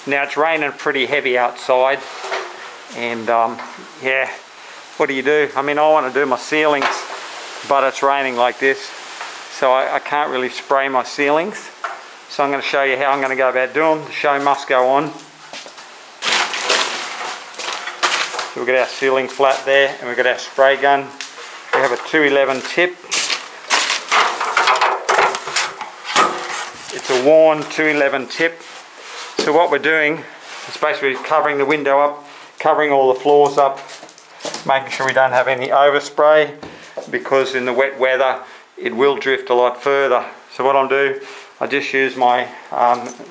Now it's raining pretty heavy outside, and yeah, what do you do? I mean, I want to do my ceilings, but it's raining like this, so I can't really spray my ceilings. So I'm going to show you how I'm going to go about doing them. The show must go on. So we've got our ceiling flat there, and we've got our spray gun. We have a 211 tip. It's a worn 211 tip. So what we're doing is basically covering the window up, covering all the floors up, making sure we don't have any overspray, because in the wet weather it will drift a lot further. So what I'll do, I just use my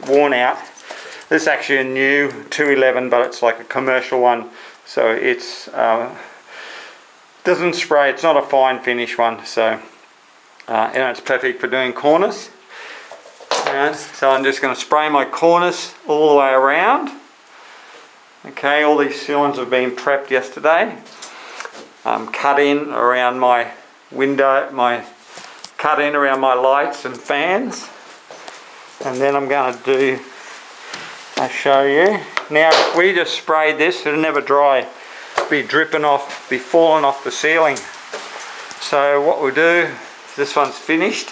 worn out. This is actually a new 211, but it's like a commercial one, so it's doesn't spray. It's not a fine finish one, so it's perfect for doing corners. So I'm just going to spray my corners all the way around. Okay, all these ceilings have been prepped yesterday. Cut in around my window, cut in around my lights and fans. And then I'm going to do, I'll show you. Now if we just sprayed this, it'll never dry. It'll be dripping off, be falling off the ceiling. So what we'll do, this one's finished.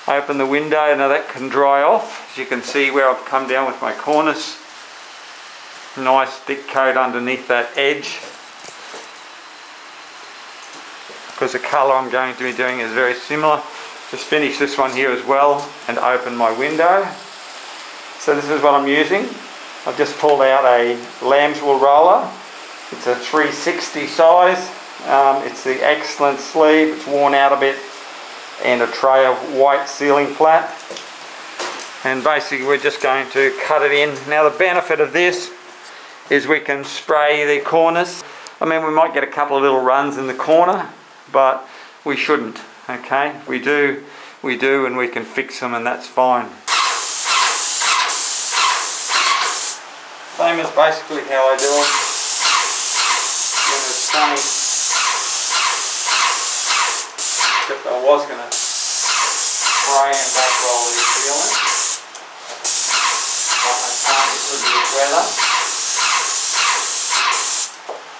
Open the window, now that can dry off. As you can see where I've come down with my cornice. Nice thick coat underneath that edge. Because the colour I'm going to be doing is very similar. Just finish this one here as well and open my window. So this is what I'm using. I've just pulled out a lamb's wool roller. It's a 360 size. It's the excellent sleeve. It's worn out a bit. And a tray of white ceiling flat, and basically we're just going to cut it in. Now the benefit of this is we can spray the corners. I mean, we might get a couple of little runs in the corner, but we shouldn't. Okay, we do, and we can fix them, and that's fine. Same as basically how I do them when it's sunny. Except I was going to spray and back roll these ceilings, but I can't because of this weather.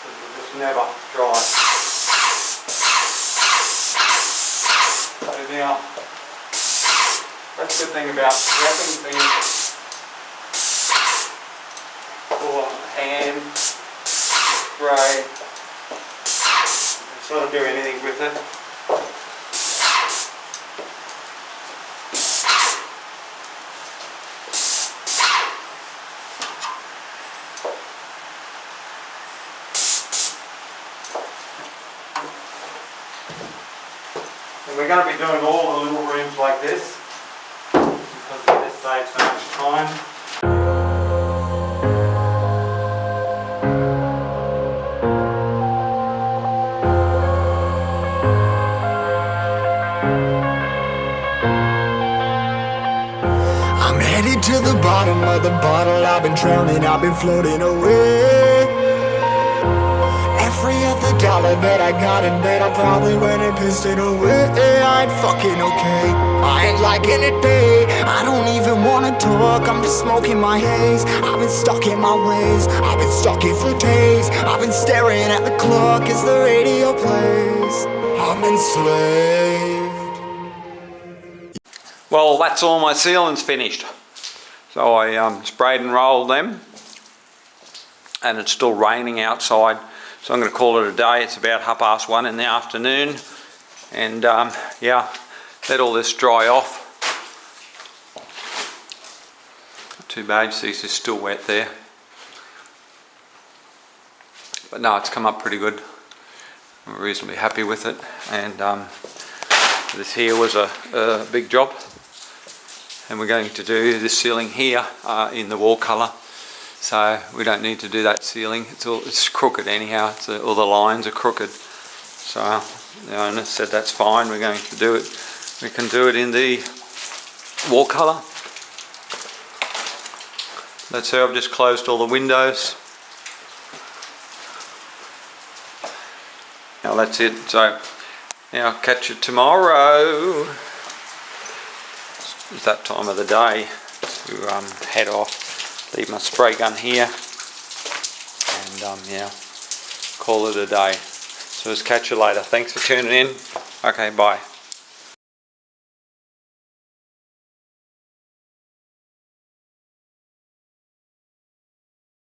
It will just never dry. So now, that's the thing about wrapping things for hand, spray. You can sort of do anything with it. And we're going to be doing all the little rooms like this, because this saves so much time. I'm headed to the bottom of the bottle. I've been drowning, I've been floating away. Every other dollar that I got in bed, I probably went and pissed it away. I ain't fucking okay, I ain't liking it, babe. I don't even wanna talk, I'm just smoking my haze. I've been stuck in my ways, I've been stuck here for days. I've been staring at the clock as the radio plays. I'm enslaved. Well, that's all my ceilings finished. So I sprayed and rolled them, and it's still raining outside. So I'm going to call it a day. It's about 1:30 in the afternoon, and yeah, let all this dry off. Not too bad, you see it's still wet there. But no, it's come up pretty good. I'm reasonably happy with it, and this here was a big job. And we're going to do this ceiling here in the wall colour. So we don't need to do that ceiling. It's crooked anyhow. All the lines are crooked. So the owner said that's fine. We're going to do it. We can do it in the wall colour. That's how I've just closed all the windows. Now that's it. So now I'll catch you tomorrow. It's that time of the day to head off. Leave my spray gun here, and yeah, call it a day. So just catch you later. Thanks for tuning in. Okay, bye.